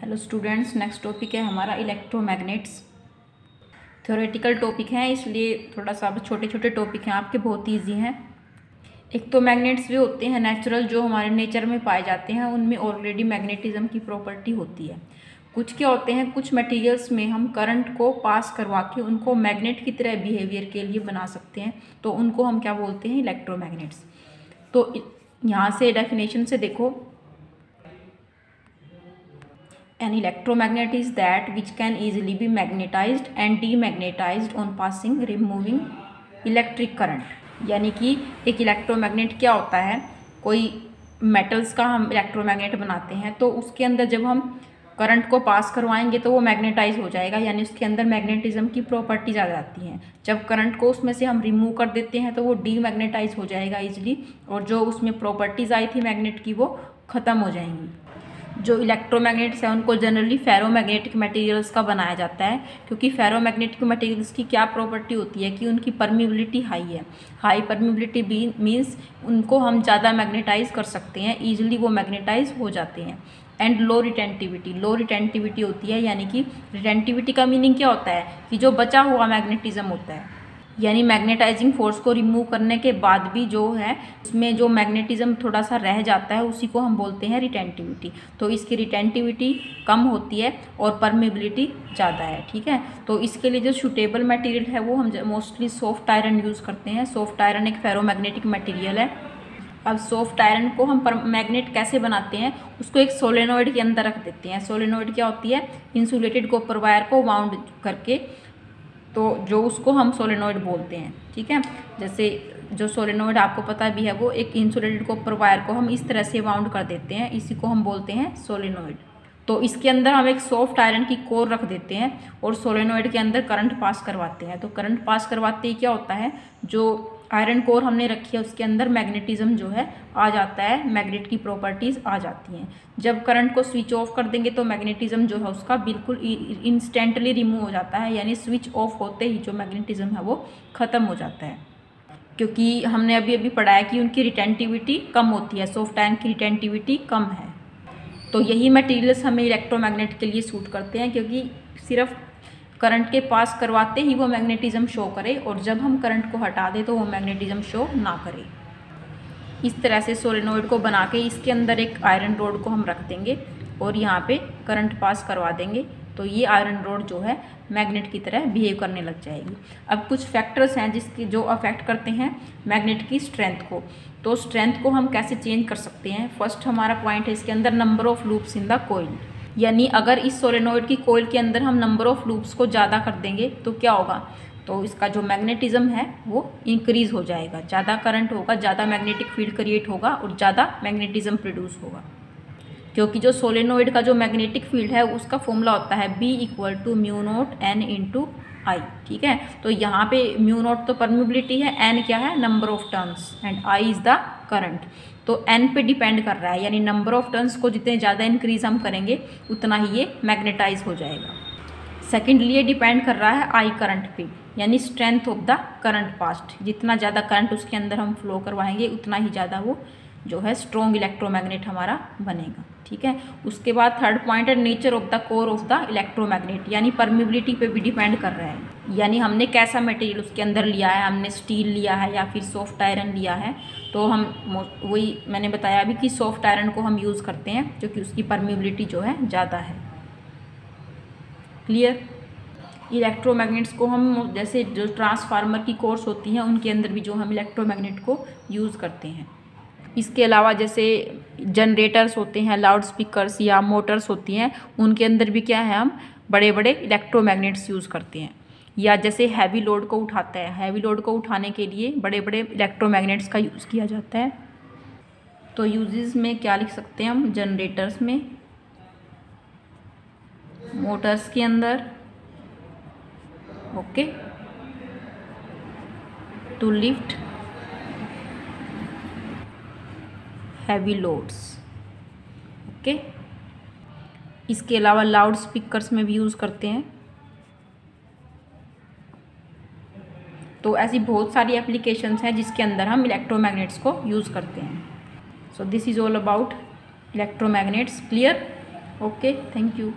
Hello students, next topic है हमारा electromagnets. Theoretical topic है, इसलिए थोड़ा सा छोटे छोटे टॉपिक हैं आपके, बहुत ईजी हैं। एक तो मैग्नेट्स भी होते हैं नेचुरल, जो हमारे नेचर में पाए जाते हैं, उनमें ऑलरेडी मैग्नेटिज्म की प्रॉपर्टी होती है। कुछ क्या होते हैं, कुछ मटेरियल्स में हम करंट को पास करवा के उनको मैग्नेट की तरह बिहेवियर के लिए बना सकते हैं, तो उनको हम क्या बोलते हैं, इलेक्ट्रोमैग्नेट्स। तो यहाँ से डेफिनेशन से देखो, an electromagnet is that which can easily be magnetized and demagnetized on passing removing electric current। यानी कि एक इलेक्ट्रोमैग्नेट क्या होता है, कोई मेटल्स का हम इलेक्ट्रोमैग्नेट बनाते हैं तो उसके अंदर जब हम करंट को पास करवाएंगे तो वो मैग्नेटाइज हो जाएगा, यानी उसके अंदर मैग्नेटिज्म की प्रॉपर्टीज आ जाती हैं। जब करंट को उसमें से हम रिमूव कर देते हैं तो वो डीमैग्नेटाइज हो जाएगा इजीली, और जो उसमें प्रॉपर्टीज आई थी मैग्नेट की वो ख़त्म हो जाएंगी। जो इलेक्ट्रोमैग्नेट्स हैं उनको जनरली फेरोमैग्नेटिक मटेरियल्स का बनाया जाता है, क्योंकि फेरोमैग्नेटिक मटेरियल्स की क्या प्रॉपर्टी होती है कि उनकी परमिबिलिटी हाई है। हाई परमिबिलिटी मीन्स उनको हम ज़्यादा मैग्नेटाइज कर सकते हैं, ईजिली वो मैग्नेटाइज हो जाते हैं। एंड लो रिटेंटिविटी होती है, यानी कि रिटेंटिविटी का मीनिंग क्या होता है कि जो बचा हुआ मैग्नेटिज्म होता है, यानी मैग्नेटाइजिंग फोर्स को रिमूव करने के बाद भी जो है उसमें जो मैग्नेटिज्म थोड़ा सा रह जाता है उसी को हम बोलते हैं रिटेंटिविटी। तो इसकी रिटेंटिविटी कम होती है और परमेबिलिटी ज़्यादा है, ठीक है। तो इसके लिए जो सूटेबल मटेरियल है वो हम मोस्टली सॉफ्ट आयरन यूज़ करते हैं। सॉफ्ट आयरन एक फेरोमैग्नेटिक मटेरियल है। अब सॉफ्ट आयरन को हम मैग्नेट कैसे बनाते हैं, उसको एक सोलेनोइड के अंदर रख देते हैं। सोलेनोइड क्या होती है, इंसुलेटेड कॉपर वायर को वाउंड करके, तो जो उसको हम सोलेनोइड बोलते हैं, ठीक है। जैसे जो सोलेनोइड आपको पता भी है, वो एक इंसुलेटेड कॉपर वायर को हम इस तरह से वाउंड कर देते हैं, इसी को हम बोलते हैं सोलेनोइड। तो इसके अंदर हम एक सॉफ्ट आयरन की कोर रख देते हैं और सोलेनोइड के अंदर करंट पास करवाते हैं। तो करंट पास करवाते ही क्या होता है, जो आयरन कोर हमने रखी है उसके अंदर मैग्नेटिज्म जो है आ जाता है, मैग्नेट की प्रॉपर्टीज़ आ जाती हैं। जब करंट को स्विच ऑफ कर देंगे तो मैग्नेटिज्म जो है उसका बिल्कुल इंस्टेंटली रिमूव हो जाता है, यानी स्विच ऑफ होते ही जो मैग्नेटिज्म है वो ख़त्म हो जाता है। क्योंकि हमने अभी पढ़ा है कि उनकी रिटेंटिविटी कम होती है, सॉफ्ट आयरन की रिटेंटिविटी कम है। तो यही मटेरियल्स हमें इलेक्ट्रोमैग्नेट के लिए सूट करते हैं, क्योंकि सिर्फ करंट के पास करवाते ही वो मैग्नेटिज्म शो करे, और जब हम करंट को हटा दें तो वो मैग्नेटिज्म शो ना करे। इस तरह से सोलेनोइड को बना के इसके अंदर एक आयरन रोड को हम रख देंगे और यहाँ पे करंट पास करवा देंगे, तो ये आयरन रोड जो है मैग्नेट की तरह बिहेव करने लग जाएगी। अब कुछ फैक्टर्स हैं जिसकी जो अफेक्ट करते हैं मैग्नेट की स्ट्रेंथ को। तो स्ट्रेंथ को हम कैसे चेंज कर सकते हैं, फर्स्ट हमारा पॉइंट है इसके अंदर number of loops in the coil. यानी अगर इस सोलेनोइड की कोइल के अंदर हम नंबर ऑफ लूप्स को ज़्यादा कर देंगे तो क्या होगा, तो इसका जो मैग्नेटिज्म है वो इंक्रीज़ हो जाएगा, ज़्यादा करंट होगा, ज़्यादा मैग्नेटिक फील्ड क्रिएट होगा और ज़्यादा मैग्नेटिज्म प्रोड्यूस होगा। क्योंकि जो सोलेनोइड का जो मैग्नेटिक फील्ड है उसका फॉर्मूला होता है B = μ0 N × I, ठीक है। तो यहाँ पे μ0 तो परमिबिलिटी है, N क्या है, number of turns, and I is the current. तो N पे डिपेंड कर रहा है, यानी नंबर ऑफ टर्न्स को जितने ज़्यादा इंक्रीज हम करेंगे उतना ही ये मैग्नेटाइज हो जाएगा। सेकेंडली ये डिपेंड कर रहा है I करंट पे, यानी strength of the current past. जितना ज़्यादा करंट उसके अंदर हम फ्लो करवाएंगे उतना ही ज़्यादा वो जो है स्ट्रॉन्ग इलेक्ट्रोमैग्नेट हमारा बनेगा, ठीक है। उसके बाद थर्ड पॉइंट है nature of the core of the electromagnet, यानी परमिबिलिटी पे भी डिपेंड कर रहा है, यानी हमने कैसा मटेरियल उसके अंदर लिया है, हमने स्टील लिया है या फिर सॉफ्ट आयरन लिया है। तो हम वही मैंने बताया अभी कि सॉफ्ट आयरन को हम यूज़ करते हैं क्योंकि उसकी परमिबिलिटी जो है ज़्यादा है। क्लियर। इलेक्ट्रोमैग्नेट्स को हम जैसे जो ट्रांसफार्मर की कोर्स होती हैं उनके अंदर भी जो हम इलेक्ट्रोमैग्नेट को यूज़ करते हैं। इसके अलावा जैसे जनरेटर्स होते हैं, लाउड स्पीकर्स या मोटर्स होती हैं, उनके अंदर भी क्या है, हम बड़े बड़े इलेक्ट्रोमैग्नेट्स यूज़ करते हैं। या जैसे हैवी लोड को उठाता है, हैवी लोड को उठाने के लिए बड़े बड़े इलेक्ट्रोमैग्नेट्स का यूज़ किया जाता है। तो यूजेस में क्या लिख सकते हैं हम, जनरेटर्स में, मोटर्स के अंदर, okay, to lift heavy loads, okay. इसके अलावा लाउड स्पीकर्स में भी यूज़ करते हैं। तो ऐसी बहुत सारी एप्लीकेशंस हैं जिसके अंदर हम इलेक्ट्रोमैग्नेट्स को यूज़ करते हैं। So this is all about electromagnets. Clear. Okay, thank you.